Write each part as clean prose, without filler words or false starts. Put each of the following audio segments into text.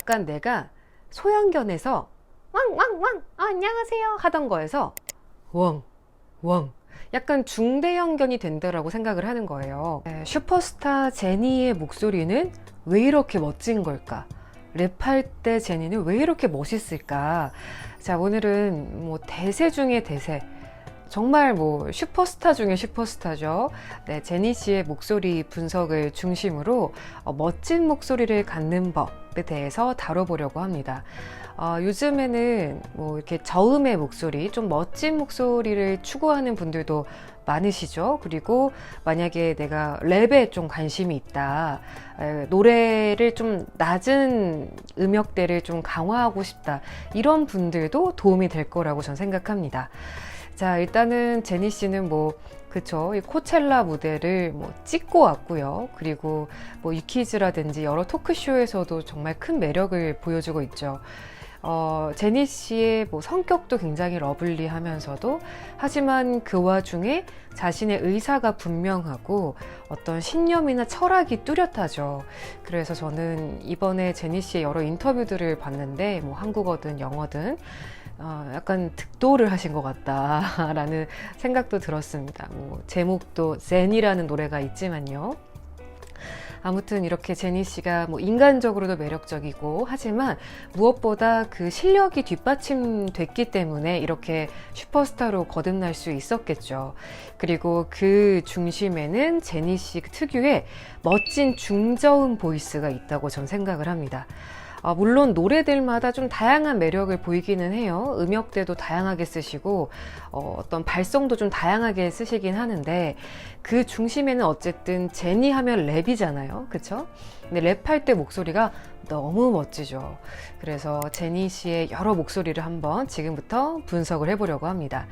약간 내가 소형견에서 왕왕왕 안녕하세요 하던 거에서 왕왕 약간 중대형견이 된다라고 생각을 하는 거예요. 슈퍼스타 제니의 목소리는 왜 이렇게 멋진 걸까? 랩할 때 제니는 왜 이렇게 멋있을까? 자, 오늘은 뭐 대세 중에 대세, 정말 뭐 슈퍼스타 중에 슈퍼스타죠. 네, 제니 씨의 목소리 분석을 중심으로 멋진 목소리를 갖는 법에 대해서 다뤄보려고 합니다. 요즘에는 뭐 이렇게 저음의 목소리, 좀 멋진 목소리를 추구하는 분들도 많으시죠. 그리고 만약에 내가 랩에 좀 관심이 있다, 노래를 좀 낮은 음역대를 좀 강화하고 싶다, 이런 분들도 도움이 될 거라고 저는 생각합니다. 자, 일단은 제니 씨는 뭐 그쵸, 이 코첼라 무대를 뭐 찍고 왔고요. 그리고 뭐 유키즈라든지 여러 토크쇼에서도 정말 큰 매력을 보여주고 있죠. 제니 씨의 뭐 성격도 굉장히 러블리하면서도, 하지만 그 와중에 자신의 의사가 분명하고 어떤 신념이나 철학이 뚜렷하죠. 그래서 저는 이번에 제니 씨의 여러 인터뷰들을 봤는데, 뭐 한국어든 영어든 약간 득도를 하신 것 같다라는 생각도 들었습니다. 뭐 제목도 젠이라는 노래가 있지만요. 아무튼 이렇게 제니 씨가 뭐 인간적으로도 매력적이고, 하지만 무엇보다 그 실력이 뒷받침됐기 때문에 이렇게 슈퍼스타로 거듭날 수 있었겠죠. 그리고 그 중심에는 제니 씨 특유의 멋진 중저음 보이스가 있다고 전 생각을 합니다. 물론 노래들마다 좀 다양한 매력을 보이기는 해요. 음역대도 다양하게 쓰시고 어떤 발성도 좀 다양하게 쓰시긴 하는데, 그 중심에는 어쨌든 제니 하면 랩이잖아요, 그쵸? 근데 랩할 때 목소리가 너무 멋지죠. 그래서 제니 씨의 여러 목소리를 한번 지금부터 분석을 해보려고 합니다.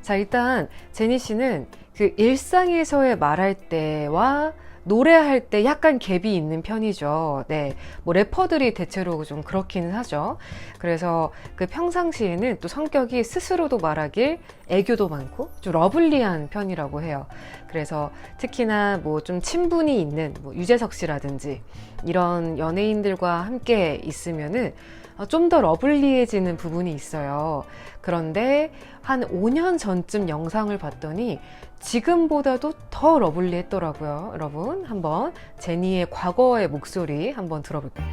자, 일단 제니 씨는 그 일상에서의 말할 때와 노래할 때 약간 갭이 있는 편이죠. 네, 뭐 래퍼들이 대체로 좀 그렇기는 하죠. 그래서 그 평상시에는 또 성격이 스스로도 말하길 애교도 많고 좀 러블리한 편이라고 해요. 그래서 특히나 뭐 좀 친분이 있는 뭐 유재석 씨라든지 이런 연예인들과 함께 있으면은 좀 더 러블리해지는 부분이 있어요. 그런데 한 5년 전쯤 영상을 봤더니 지금보다도 더 러블리했더라고요. 여러분, 한번 제니의 과거의 목소리 한번 들어볼게요.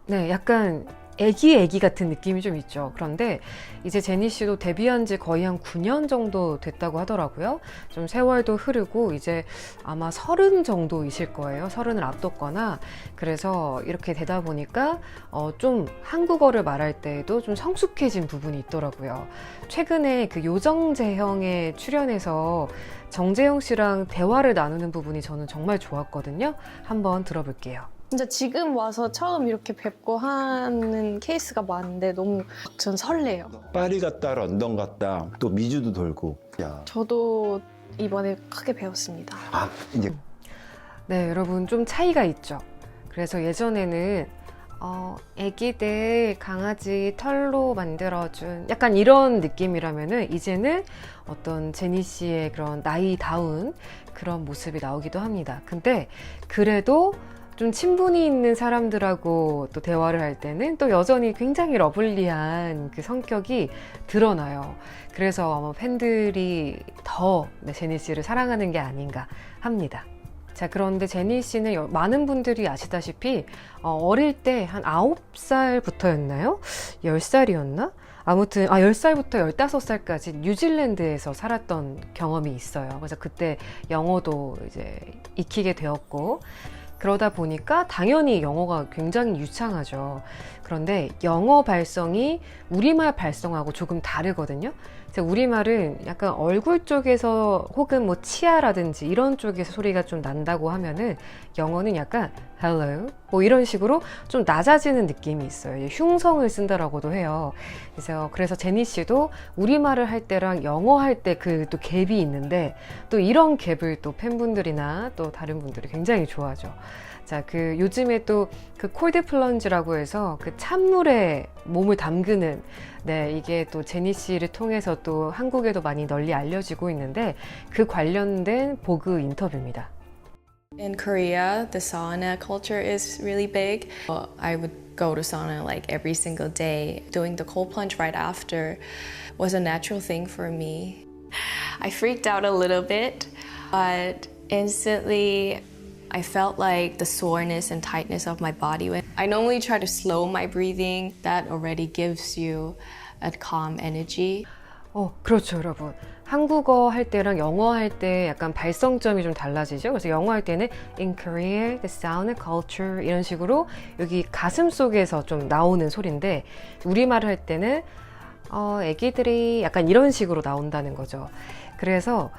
네, 약간 애기 같은 느낌이 좀 있죠. 그런데 이제 제니 씨도 데뷔한 지 거의 한 9년 정도 됐다고 하더라고요. 좀 세월도 흐르고 이제 아마 30 정도이실 거예요. 30을 앞뒀거나. 그래서 이렇게 되다 보니까 좀 한국어를 말할 때에도 좀 성숙해진 부분이 있더라고요. 최근에 그 요정재형에 출연해서 정재영 씨랑 대화를 나누는 부분이 저는 정말 좋았거든요. 한번 들어볼게요. 진짜 지금 와서 처음 이렇게 뵙고 하는 케이스가 많은데 너무 전 설레요. 파리 갔다 런던 갔다 또 미주도 돌고. 야. 저도 이번에 크게 배웠습니다. 이제 네, 여러분 좀 차이가 있죠. 그래서 예전에는 애기들 강아지 털로 만들어준 약간 이런 느낌이라면은, 이제는 어떤 제니 씨의 그런 나이다운 그런 모습이 나오기도 합니다. 근데 그래도 좀 친분이 있는 사람들하고 또 대화를 할 때는 또 여전히 굉장히 러블리한 그 성격이 드러나요. 그래서 아마 팬들이 더 제니 씨를 사랑하는 게 아닌가 합니다. 자, 그런데 제니 씨는 많은 분들이 아시다시피 어릴 때 한 9살부터였나요? 10살이었나? 아무튼 10살부터 15살까지 뉴질랜드에서 살았던 경험이 있어요. 그래서 그때 영어도 이제 익히게 되었고, 그러다 보니까 당연히 영어가 굉장히 유창하죠. 그런데 영어 발성이 우리말 발성하고 조금 다르거든요. 우리말은 약간 얼굴 쪽에서 혹은 뭐 치아라든지 이런 쪽에서 소리가 좀 난다고 하면은, 영어는 약간 hello 뭐 이런 식으로 좀 낮아지는 느낌이 있어요. 흉성을 쓴다라고도 해요. 그래서 제니 씨도 우리말을 할 때랑 영어 할 때 그 또 갭이 있는데, 또 이런 갭을 또 팬분들이나 또 다른 분들이 굉장히 좋아하죠. 자, 그 요즘에 또 그 콜드 플런지라고 해서 그 찬물에 몸을 담그는, 네, 이게 또 제니 씨를 통해서 또 한국에도 많이 널리 알려지고 있는데 그 관련된 보그 인터뷰입니다. In Korea, the sauna culture is really big. I would go to sauna like every single day. Doing the cold plunge right after was a natural thing for me. I freaked out a little bit, but instantly I felt like the soreness and tightness of my body. I normally try to slow my breathing. That already gives you a calm energy. 그렇죠, 여러분. 한국어 할 때랑 영어 할 때 약간 발성점이 좀 달라지죠. 그래서 영어 할 때는 in Korea, the sauna culture 이런 식으로 여기 가슴 속에서 좀 나오는 소리인데 우리말을 할 때는 애기들이 약간 이런 식으로 나온다는 거죠. 그래서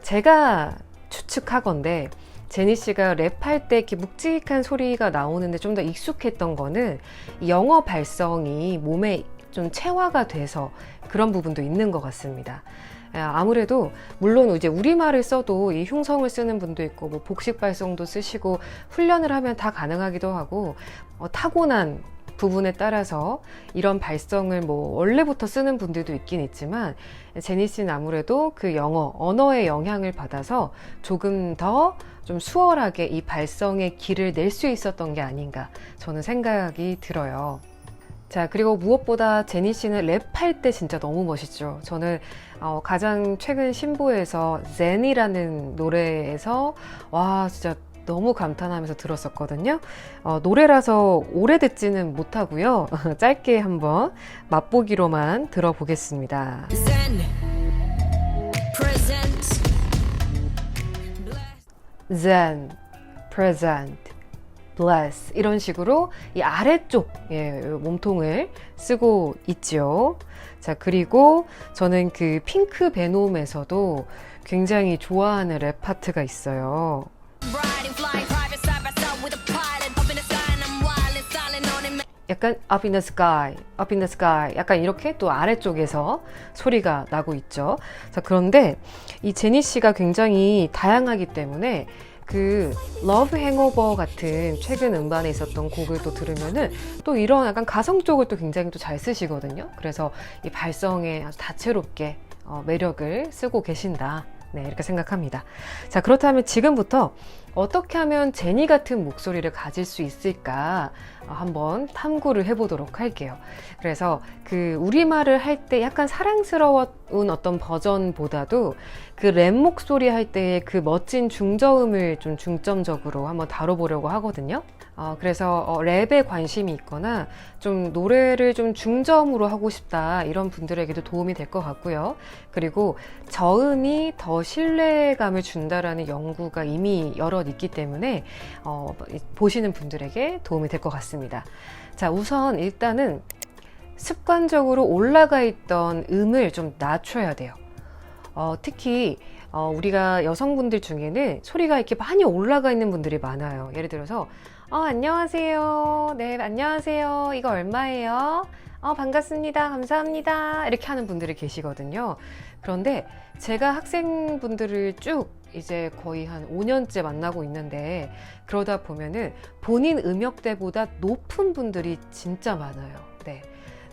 제가 추측하건데 제니 씨가 랩할 때 이렇게 묵직한 소리가 나오는데 좀 더 익숙했던 거는 이 영어 발성이 몸에 좀 체화가 돼서 그런 부분도 있는 것 같습니다. 아무래도 물론 이제 우리말을 써도 이 흉성을 쓰는 분도 있고 뭐 복식 발성도 쓰시고 훈련을 하면 다 가능하기도 하고 타고난 부분에 따라서 이런 발성을 뭐 원래부터 쓰는 분들도 있긴 있지만 제니 씨는 아무래도 그 언어의 영향을 받아서 조금 더 좀 수월하게 이 발성의 길을 낼 수 있었던 게 아닌가 저는 생각이 들어요. 자, 그리고 무엇보다 제니 씨는 랩할 때 진짜 너무 멋있죠. 저는 가장 최근 신보에서 젠이라는 노래에서 와 진짜 너무 감탄하면서 들었었거든요. 노래라서 오래 듣지는 못하고요. 짧게 한번 맛보기로만 들어보겠습니다. Zen, present, bless 이런 식으로 이 아래쪽 몸통을 쓰고 있죠. 자, 그리고 저는 그 핑크 베놈에서도 굉장히 좋아하는 랩 파트가 있어요. 약간 up in the sky, up in the sky 약간 이렇게 또 아래쪽에서 소리가 나고 있죠. 자, 그런데 이 제니 씨가 굉장히 다양하기 때문에 그 러브 행오버 같은 최근 음반에 있었던 곡을 또 들으면은 또 이런 약간 가성 쪽을 또 굉장히 또 잘 쓰시거든요. 그래서 이 발성에 아주 다채롭게 매력을 쓰고 계신다. 네, 이렇게 생각합니다. 자, 그렇다면 지금부터 어떻게 하면 제니 같은 목소리를 가질 수 있을까 한번 탐구를 해보도록 할게요. 그래서 그 우리말을 할 때 약간 사랑스러운 어떤 버전보다도 그 랩 목소리 할 때의 그 멋진 중저음을 좀 중점적으로 한번 다뤄보려고 하거든요. 그래서 랩에 관심이 있거나 좀 노래를 좀 중저음으로 하고 싶다 이런 분들에게도 도움이 될 것 같고요. 그리고 저음이 더 신뢰감을 준다라는 연구가 이미 여럿 있기 때문에 보시는 분들에게 도움이 될 것 같습니다. 자, 우선 일단은 습관적으로 올라가 있던 음을 좀 낮춰야 돼요. 특히 우리가 여성분들 중에는 소리가 이렇게 많이 올라가 있는 분들이 많아요. 예를 들어서 안녕하세요. 네, 안녕하세요. 이거 얼마예요? 반갑습니다. 감사합니다. 이렇게 하는 분들이 계시거든요. 그런데 제가 학생분들을 쭉 이제 거의 한 5년째 만나고 있는데 그러다 보면은 본인 음역대보다 높은 분들이 진짜 많아요. 네.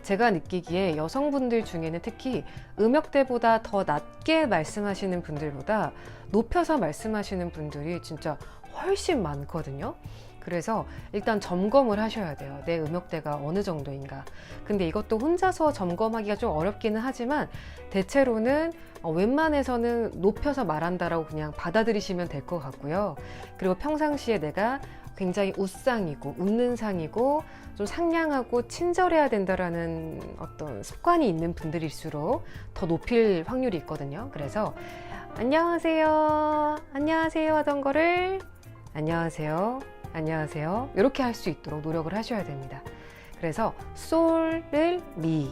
제가 느끼기에 여성분들 중에는 특히 음역대보다 더 낮게 말씀하시는 분들보다 높여서 말씀하시는 분들이 진짜 훨씬 많거든요. 그래서 일단 점검을 하셔야 돼요. 내 음역대가 어느 정도인가. 근데 이것도 혼자서 점검하기가 좀 어렵기는 하지만 대체로는 웬만해서는 높여서 말한다라고 그냥 받아들이시면 될 것 같고요. 그리고 평상시에 내가 굉장히 웃상이고 웃는 상이고 좀 상냥하고 친절해야 된다라는 어떤 습관이 있는 분들일수록 더 높일 확률이 있거든요. 그래서 안녕하세요, 안녕하세요 하던 거를 안녕하세요, 안녕하세요 이렇게 할 수 있도록 노력을 하셔야 됩니다. 그래서 솔을 미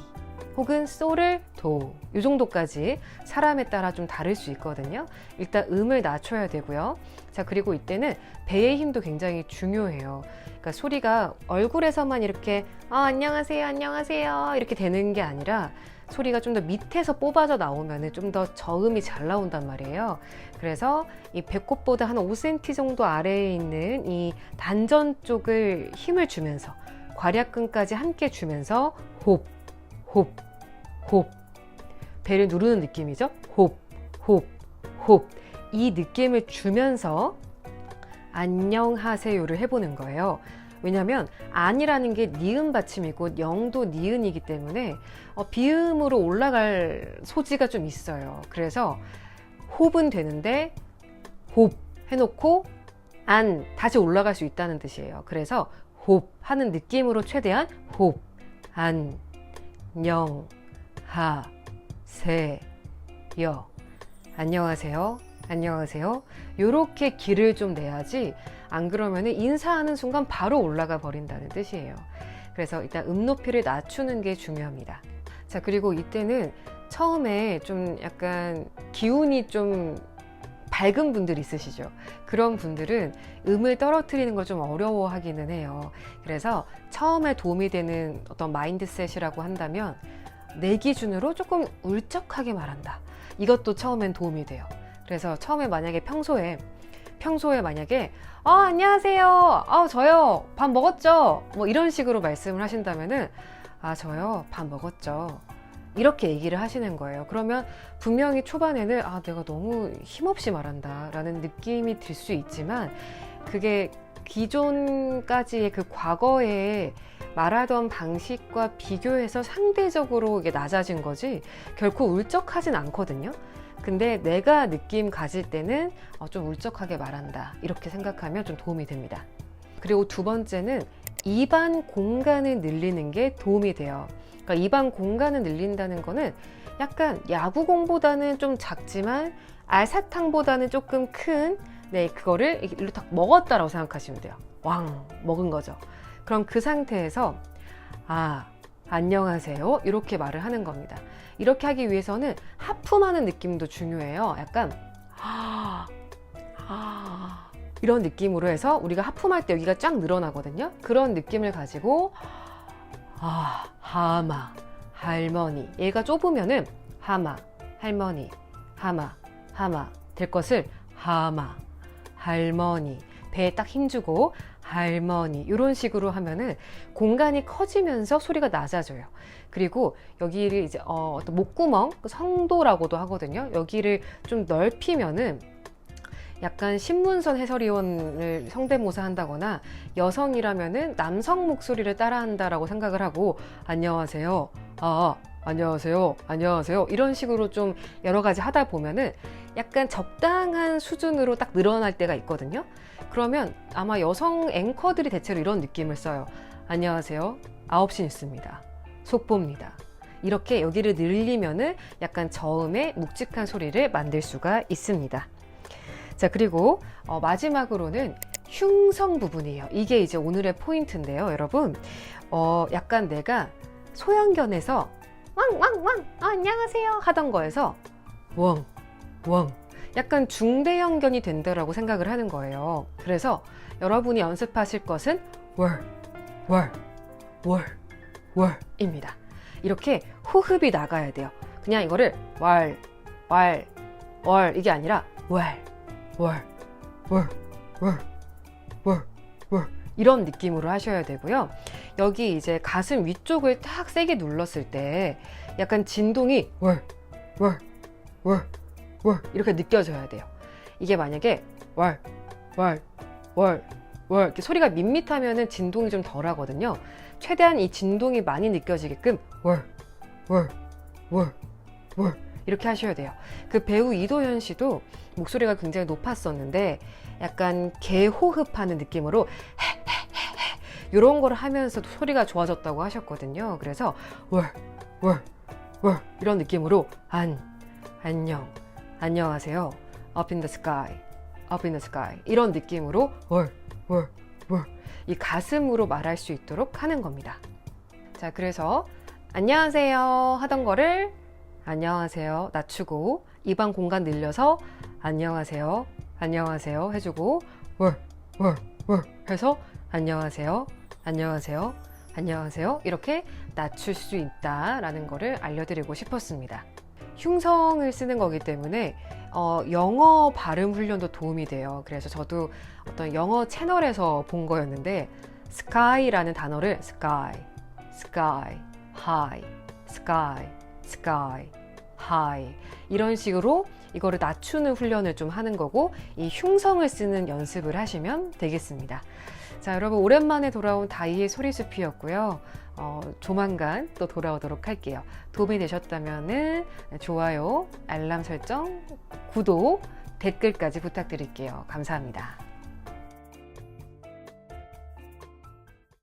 혹은 솔을 도 이 정도까지 사람에 따라 좀 다를 수 있거든요. 일단 음을 낮춰야 되고요. 자, 그리고 이때는 배의 힘도 굉장히 중요해요. 그러니까 소리가 얼굴에서만 이렇게 안녕하세요, 안녕하세요 이렇게 되는 게 아니라 소리가 좀 더 밑에서 뽑아져 나오면 좀 더 저음이 잘 나온단 말이에요. 그래서 이 배꼽보다 한 5cm 정도 아래에 있는 이 단전 쪽을 힘을 주면서 괄약근까지 함께 주면서 홉, 홉, 홉. 배를 누르는 느낌이죠. 홉, 홉, 홉. 이 느낌을 주면서 안녕하세요를 해보는 거예요. 왜냐하면 안이라는 게 니은 받침이고 영도 니은이기 때문에 비음으로 올라갈 소지가 좀 있어요. 그래서 홉은 되는데 홉 해놓고 안 다시 올라갈 수 있다는 뜻이에요. 그래서 홉 하는 느낌으로 최대한 홉, 안, 영, 하, 세, 여. 안녕하세요. 안녕하세요. 요렇게 길을 좀 내야지 안 그러면 인사하는 순간 바로 올라가 버린다는 뜻이에요. 그래서 일단 음 높이를 낮추는 게 중요합니다. 자, 그리고 이때는 처음에 좀 약간 기운이 좀 밝은 분들 있으시죠? 그런 분들은 음을 떨어뜨리는 걸 좀 어려워하기는 해요. 그래서 처음에 도움이 되는 어떤 마인드셋이라고 한다면 내 기준으로 조금 울적하게 말한다. 이것도 처음엔 도움이 돼요. 그래서 처음에 만약에 평소에 만약에 안녕하세요. 저요. 밥 먹었죠? 뭐 이런 식으로 말씀을 하신다면은 저요. 밥 먹었죠. 이렇게 얘기를 하시는 거예요. 그러면 분명히 초반에는 내가 너무 힘없이 말한다 라는 느낌이 들 수 있지만 그게 기존까지의 그 과거에 말하던 방식과 비교해서 상대적으로 이게 낮아진 거지 결코 울적하진 않거든요. 근데 내가 느낌 가질 때는 좀 울적하게 말한다 이렇게 생각하면 좀 도움이 됩니다. 그리고 두 번째는 입안 공간을 늘리는 게 도움이 돼요. 그러니까 입안 공간을 늘린다는 거는 약간 야구공보다는 좀 작지만 알사탕보다는 조금 큰 그거를 일로 딱 먹었다라고 생각하시면 돼요. 왕 먹은 거죠. 그럼 그 상태에서 안녕하세요 이렇게 말을 하는 겁니다. 이렇게 하기 위해서는 하품하는 느낌도 중요해요. 약간 이런 느낌으로 해서 우리가 하품할 때 여기가 쫙 늘어나거든요. 그런 느낌을 가지고 하마, 할머니. 얘가 좁으면은 하마, 할머니, 하마, 하마 될 것을 하마, 할머니. 배에 딱 힘주고 할머니 이런 식으로 하면은 공간이 커지면서 소리가 낮아져요. 그리고 여기를 이제 어떤 목구멍, 성도라고도 하거든요. 여기를 좀 넓히면은 약간 신문선 해설위원을 성대모사 한다거나 여성이라면은 남성 목소리를 따라한다라고 생각을 하고 안녕하세요. 안녕하세요. 안녕하세요. 이런 식으로 좀 여러 가지 하다 보면은 약간 적당한 수준으로 딱 늘어날 때가 있거든요. 그러면 아마 여성 앵커들이 대체로 이런 느낌을 써요. 안녕하세요. 9시 뉴스입니다. 속보입니다. 이렇게 여기를 늘리면은 약간 저음의 묵직한 소리를 만들 수가 있습니다. 자, 그리고 마지막으로는 흉성 부분이에요. 이게 이제 오늘의 포인트인데요, 여러분. 약간 내가 소형견에서 왕왕왕 안녕하세요 하던 거에서 왕 약간 중대형견이 된다라고 생각을 하는 거예요. 그래서 여러분이 연습하실 것은 월입니다. 이렇게 호흡이 나가야 돼요. 그냥 이거를 월 이게 아니라 월 이런 느낌으로 하셔야 되고요. 여기 이제 가슴 위쪽을 딱 세게 눌렀을 때 약간 진동이 월 이렇게 느껴져야 돼요. 이게 만약에 월 이렇게 소리가 밋밋하면은 진동이 좀 덜 하거든요. 최대한 이 진동이 많이 느껴지게끔 월 이렇게 하셔야 돼요. 그 배우 이도현 씨도 목소리가 굉장히 높았었는데 약간 개호흡하는 느낌으로 이런 걸 하면서도 소리가 좋아졌다고 하셨거든요. 그래서 월 이런 느낌으로 안녕 안녕하세요 up in the sky 이런 느낌으로 월 이 가슴으로 말할 수 있도록 하는 겁니다. 자, 그래서 안녕하세요 하던 거를 안녕하세요 낮추고 입안 공간 늘려서 안녕하세요 안녕하세요 해주고 월 해서 안녕하세요 안녕하세요 안녕하세요 이렇게 낮출 수 있다라는 거를 알려드리고 싶었습니다. 흉성을 쓰는 거기 때문에 영어 발음 훈련도 도움이 돼요. 그래서 저도 어떤 영어 채널에서 본 거였는데 sky라는 단어를 sky, sky, high, sky, sky, high 이런 식으로 이거를 낮추는 훈련을 좀 하는 거고 이 흉성을 쓰는 연습을 하시면 되겠습니다. 자, 여러분 오랜만에 돌아온 다이의 소리숲이었고요. 조만간 또 돌아오도록 할게요. 도움이 되셨다면 좋아요, 알람 설정, 구독, 댓글까지 부탁드릴게요. 감사합니다.